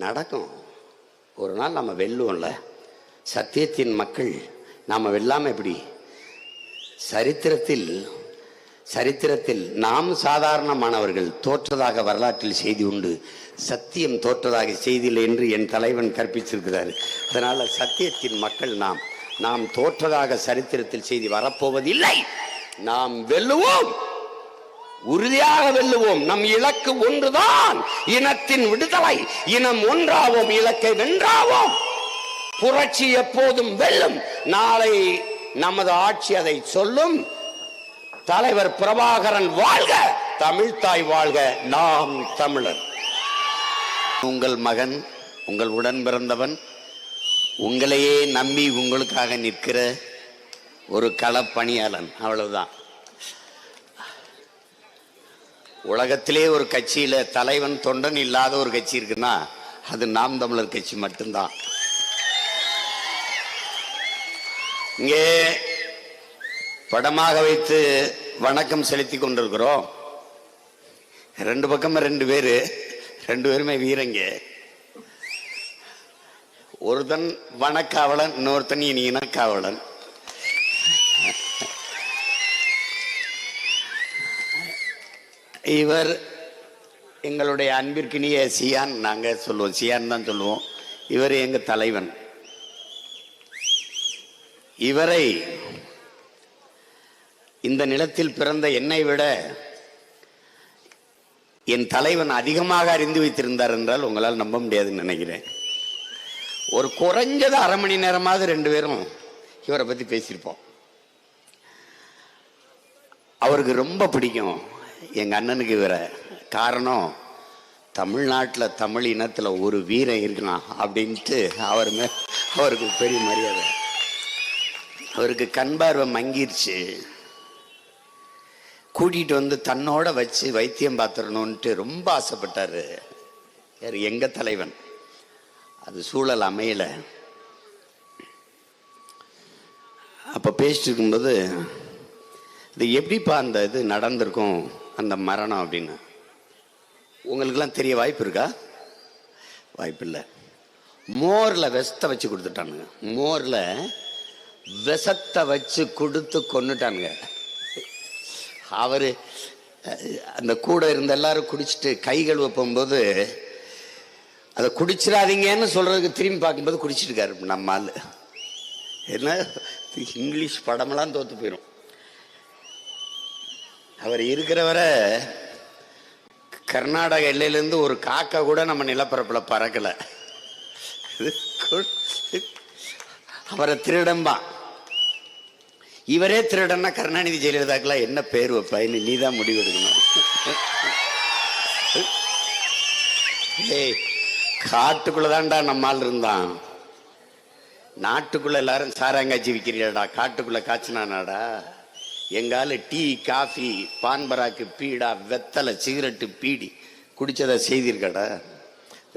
நடக்கும். ஒரு நாள் நம்ம வெல்லுவோம்ல. சத்தியத்தின் மக்கள் நாம் வெல்லாமல் எப்படி? சரித்திரத்தில் நாம் சாதாரணமானவர்கள் தோற்றதாக வரலாற்றில் செய்தி உண்டு, சத்தியம் தோற்றதாக செய்திஇல்லை என்று என் தலைவன் கற்பிச்சிருக்கிறார். அதனால் சத்தியத்தின் மக்கள் நாம் தோற்றதாக சரித்திரத்தில் செய்தி வரப்போவதில்லை. நாம் வெல்லுவோம், உறுதியாக வெல்லுவோம். நம் இலக்கு ஒன்றுதான், இனத்தின் விடுதலை. இனம் ஒன்றாவோம், இலக்கை வென்றாவோம். புரட்சி எப்போதும் வெல்லும். நாளை நமது ஆட்சி அதை சொல்லும். தலைவர் பிரபாகரன் வாழ்க, தமிழ்தாய் வாழ்க, நாம் தமிழர். உங்கள் மகன், உங்கள் உடன் பிறந்தவன், உங்களையே நம்பி உங்களுக்காக நிற்கிற ஒரு களப்பணியாளன், அவ்வளவுதான். உலகத்திலே ஒரு கட்சியில தலைவன் தொண்டன் இல்லாத ஒரு கட்சி இருக்குன்னா அது நாம் தமிழர் கட்சி மட்டும்தான். இங்கே படமாக வைத்து வணக்கம் செலுத்தி கொண்டிருக்கிறோம். ரெண்டு பக்கம் ரெண்டு பேருமே வீரங்க. ஒருத்தன் வனக்காவலன், இன்னொருத்தன் இனி இனக்காவலன். இவர் எங்களுடைய அன்பிற்கினிய சியான், நாங்கள் சொல்லுவோம் சியான் தான் சொல்லுவோம். இவர் எங்க தலைவன். இவரை இந்த நிலத்தில் பிறந்த என்னை விட என் தலைவன் அதிகமாக அறிந்து வைத்திருந்தார் என்றால் உங்களால் நம்ப முடியாதுன்னு நினைக்கிறேன். ஒரு குறைஞ்சது அரை மணி நேரமாவது ரெண்டு பேரும் இவரை பத்தி பேசியிருப்போம். அவருக்கு ரொம்ப பிடிக்கும் எங்க அண்ணனுக்கு இவரை. காரணம், தமிழ்நாட்டில் தமிழ் இனத்துல ஒரு வீரன் இருக்கலாம் அப்படின்ட்டு அவருக்கு பெரிய மரியாதை. அவருக்கு கண் பார்வை மங்கிருச்சு. கூட்டிகிட்டு வந்து தன்னோட வச்சு வைத்தியம் பார்த்துடணுன்ட்டு ரொம்ப ஆசைப்பட்டாரு எங்க தலைவன். அது சூழல் அமையல. அப்ப பேசிட்டு இருக்கும்போது, இது எப்படிப்பா அந்த இது நடந்திருக்கும், அந்த மரணம் அப்படின்னு உங்களுக்கெல்லாம் தெரிய வாய்ப்பு இருக்கா? வாய்ப்பு இல்லை. மோரில் விஷத்தை வச்சு கொடுத்துட்டானுங்க. மோரில் விஷத்தை வச்சு கொடுத்து கொன்னுட்டானுங்க. அவரு அந்த கூட இருந்த எல்லாரும் குடிச்சிட்டு கை கழுவ போகும்போது அதை குடிச்சிடாதீங்கன்னு சொல்றதுக்கு திரும்பி பார்க்கும்போது குடிச்சிட்டு இருக்காரு நம்ம ஆளு. என்ன இங்கிலீஷ் படமெல்லாம் தோத்து போயிடும். அவர் இருக்கிறவரை கர்நாடக எல்லையிலேருந்து ஒரு காக்கா கூட நம்ம நிலப்பரப்பில் பறக்கலை. அவரை திருடம்பா. இவரே திருடன்னா கருணாநிதி ஜெயலலிதாக்கெல்லாம் என்ன பேர் வைப்பா? நீ தான் முடிவு எடுக்கணும். காட்டுக்குள்ளதான்டா நம்மால் இருந்தான். நாட்டுக்குள்ள எல்லாரும் சாராங்காய்ச்சி விற்கிறீடா, காட்டுக்குள்ள காய்ச்சினானாடா. எங்கால டீ, காஃபி, பான்பராக்கு, பீடா, வெத்தலை, சிகரெட்டு, பீடி குடிச்சதை செய்திருக்கடா?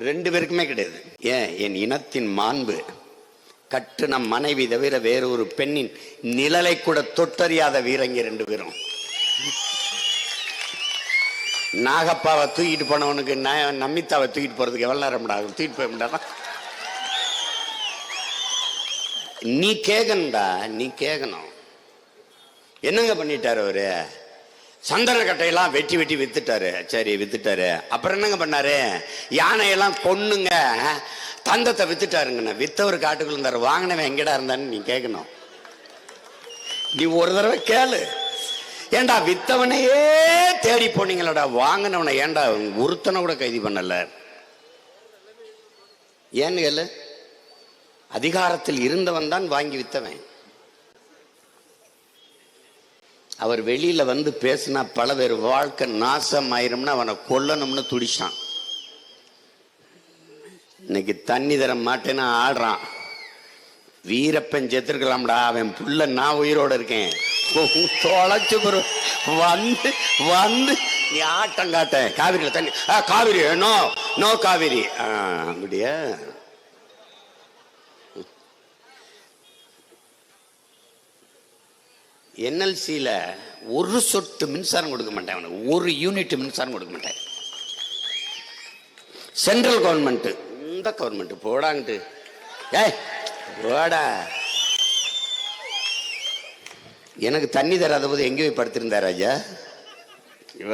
ரெண்டு பேருக்குமே கிடையாது. ஏன்? என் இனத்தின் மாண்பு, கட்டுன மனைவி தவிர வேற ஒரு பெண்ணின் நிழலை கூட தொட்டறியாத வீரங்க ரெண்டு பேரும். நாகப்பாவை தூக்கிட்டு போனவனுக்கு நமிதாவை தூக்கிட்டு போறதுக்கு எவ்வளவு நேரம் ஆகும்? தூக்கிட்டு போய் முடியாதா? நீ கேட்கணும்டா, நீ கேட்கணும். என்னங்க பண்ணிட்டாரு அவரு? சந்தன கட்டையெல்லாம் வெட்டி வெட்டி வித்துட்டாரு. சரி வித்துட்டாரு, அப்புறம் என்னங்க பண்ணாரு? யானையெல்லாம் கொன்னுங்க தந்தத்தை வித்துட்டாருங்கண்ணா. வித்தவர் காட்டுக்குள்ள இருந்தாரு, வாங்கினவன் எங்கடா இருந்தான்னு நீ கேட்கணும். நீ ஒரு தடவை கேளு. ஏண்டா வித்தவனையே தேடி போனீங்களடா, வாங்கினவனை ஏண்டா ஒருத்தனை கூட கைது பண்ணல? ஏன்னு கேளு. அதிகாரத்தில் இருந்தவன் தான் வாங்கி வித்தவன். அவர் வெளியில வந்து பேசினா பல பேர் வாழ்க்கை நாசம் ஆயிரும்னு அவனை கொல்லணும்னு துடிச்சான். இன்னைக்கு தண்ணி தர மாட்டேன்னு ஆடுறான். வீரப்பன் செத்துருக்கலாம்டா, அவன் புள்ள நான் உயிரோட இருக்கேன். தொலைச்சு வந்து வந்து நீ ஆட்டம் காட்ட. காவிரியில தண்ணி, காவிரி நோ நோ காவிரி. அப்படியா? என்எல்சியில் ஒரு சொட்டு மின்சாரம் கொடுக்க மாட்டேன் அவனுக்கு, ஒரு யூனிட் மின்சாரம் கொடுக்க மாட்டேன். சென்ட்ரல் கவர்மெண்ட் எந்த கவர்மெண்ட் போடான்ட்டு ஏய் போடா. எனக்கு தண்ணி தராத போது எங்கே போய் படுத்திருந்தா ராஜா இவ